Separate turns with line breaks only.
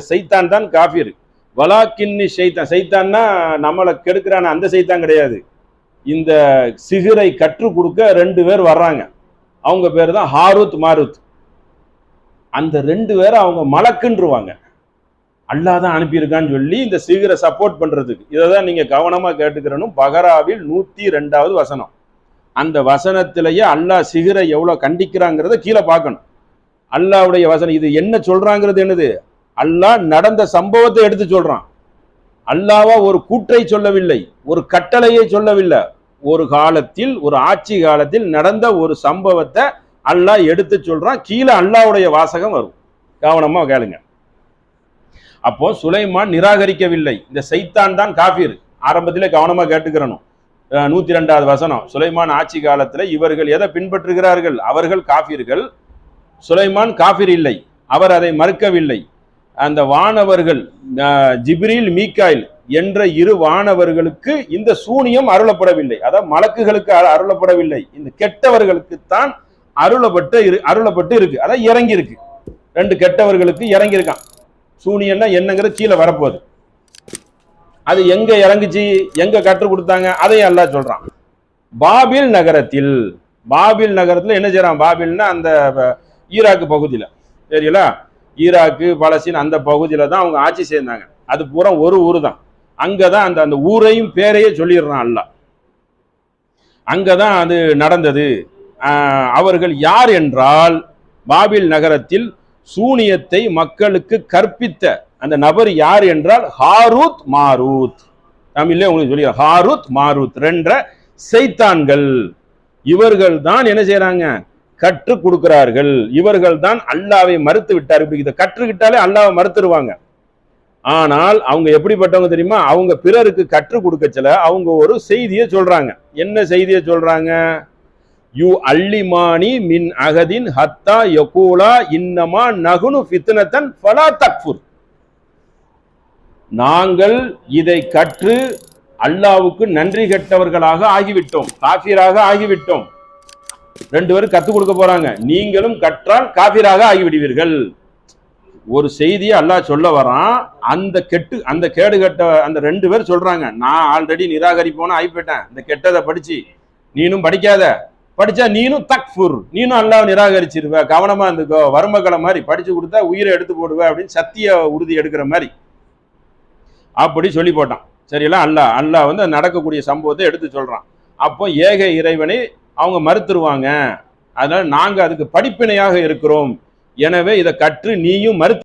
சைத்தான் தான் காஃபிர். வலாக்கின்னி ஷைத்தான், சைத்தான்னா நம்மளை கெடுக்கிறான அந்த சைத்தான் கிடையாது. இந்த சிகிரை கற்றுக் கொடுக்க 2 பேர் வர்றாங்க. அவங்க பேர் தான் ஹாரூத் மாரூத். அந்த 2 பேரை அவங்க மலக்குன்றுவாங்க. அல்லாஹ் தான் அனுப்பியிருக்கான்னு சொல்லி இந்த சிகிரை சப்போர்ட் பண்றதுக்கு. இதை தான் நீங்க கவனமா கேட்டுக்கிறனும். பகராவில் 102வது வசனம். அந்த வசனத்திலேயே அல்லாஹ் சிகிரை எவ்வளவு கண்டிக்கிறாங்கிறத கீழே பார்க்கணும். அல்லாஹ்வுடைய வசனம் இது என்ன சொல்றாங்கிறது என்னது? அல்லாஹ் நடந்த சம்பவத்தை எடுத்து சொல்றான். அல்லாஹ்வா ஒரு கூற்றை சொல்லவில்லை, ஒரு கட்டளையை சொல்லவில்லை. ஒரு காலத்தில், ஒரு ஆட்சி காலத்தில் நடந்த ஒரு சம்பவத்தை அல்லாஹ் எடுத்து சொல்றான். கீழே அல்லாஹ்வுடைய வாசகம் வரும். கவனமா கேளுங்க. அப்போ சுலைமான் நிராகரிக்கவில்லை. இந்த சைத்தான் தான் காஃபிர். ஆரம்பத்திலே கவனமா கேட்டுக்கிறணும். 102வது வசனம். சுலைமான் ஆட்சி காலத்தில் இவர்கள் எதை பின்பற்றுகிறார்கள்? அவர்கள் காஃபிர்கள். சுலைமான் காஃபிர் இல்லை, அவர் அதை மறுக்கவில்லை. அந்த வானவர்கள் ஜிப்ரீல் மீகாயில் என்ற 2 வானவர்களுக்கு இந்த சூனியம் அருளப்படவில்லை. அதாவது மலக்குகளுக்கு அருளப்படவில்லை. இந்த கெட்டவர்களுக்கு தான் அருளப்பட்டு இருக்கு. அதாவது இறங்கி இருக்கு. 2 கெட்டவர்களுக்கு இறங்கி இருக்கான். சூனியம்னா என்னங்கிறது கீழே வரப்போகுது. அது எங்க இறங்குச்சு, எங்க கற்றுக் கொடுத்தாங்க, அதையும் அல்லாஹ் சொல்றான். பாபில் நகரத்துல என்ன செய்யறான்? பாபில்னா அந்த ஈராக்கு பகுதியில, தெரியல, ஈராக்கு பலஸ்தீன் அந்த பகுதியில தான் அவங்க ஆட்சி செய்தாங்க. அது பூரா ஒரு ஊர் தான். அங்கதான் அந்த ஊரையும் பேரையே சொல்லிடுறான் அல்லாஹ். அங்கதான் அது நடந்தது. அவர்கள் யார் என்றால், பாபில் நகரத்தில் சூனியத்தை மக்களுக்கு கற்பித்த அந்த நபர் யார் என்றால் ஹாரூத் மாரூத். தமிழ்ல உங்களுக்கு சொல்லி ஹாரூத் மாரூத் 2 சைத்தான்கள். இவர்கள் தான் என்ன செய்யறாங்க? கற்றுக் கொடுக்கிறார்கள். இவர்கள் தான் அல்லாவை மறுத்து விட்டார். இதை கற்றுக்கிட்டாலே அல்லாவை மறுத்துருவாங்க. ஆனால் அவங்க எப்படிப்பட்டவங்க தெரியுமா? அவங்க பிறருக்கு கற்றுக் கொடுக்கச்சல அவங்க ஒரு செய்தியை சொல்றாங்க. என்ன செய்தியை சொல்றாங்க? யூ அல்லிமானி மின் அகதின் ஹத்தா யகூலா இன்னமா நகுனு ஃபித்னத்தன் ஃபலா தக்ஃபுர். நாங்கள் இதை கற்று அல்லாவுக்கு நன்றி கெட்டவர்களாக ஆகிவிட்டோம், காஃபிராக ஆகிவிட்டோம். 2 பேரும் கத்துக் கொடுக்க போறாங்க. நீங்களும் கற்றால் காஃபிராக ஆகிவிடுவீர்கள். ஒரு செய்தியை அல்லாஹ் சொல்ல வரான். அந்த கேடு கட்ட அந்த 2 பேர் சொல்றாங்க, நான் ஆல்ரெடி நிராகரிப்போன ஆகிப்பேட்டேன். இந்த கெட்டதை படிச்சு நீனும் படிக்காத, படிச்சா நீனும் தக்ஃபுர், நீனும் அல்லாஹ் நிராகரிச்சிருவ, கவனமா இருந்துக்கோ, வறுமக்களை மாதிரி படிச்சு கொடுத்தா உயிரை எடுத்து போடுவ அப்படின்னு சத்திய உறுதி எடுக்கிற மாதிரி அப்படி சொல்லி போட்டான். சரிங்களா? அல்லாஹ் நடக்கக்கூடிய சம்பவத்தை எடுத்து சொல்றான். அப்போ ஏக இறைவனை அவங்க மறுத்துருவாங்க. அதனால நாங்க அதுக்கு படிப்பினையாக இருக்கிறோம். எனவே இதை கற்று நீயும் மறுத்து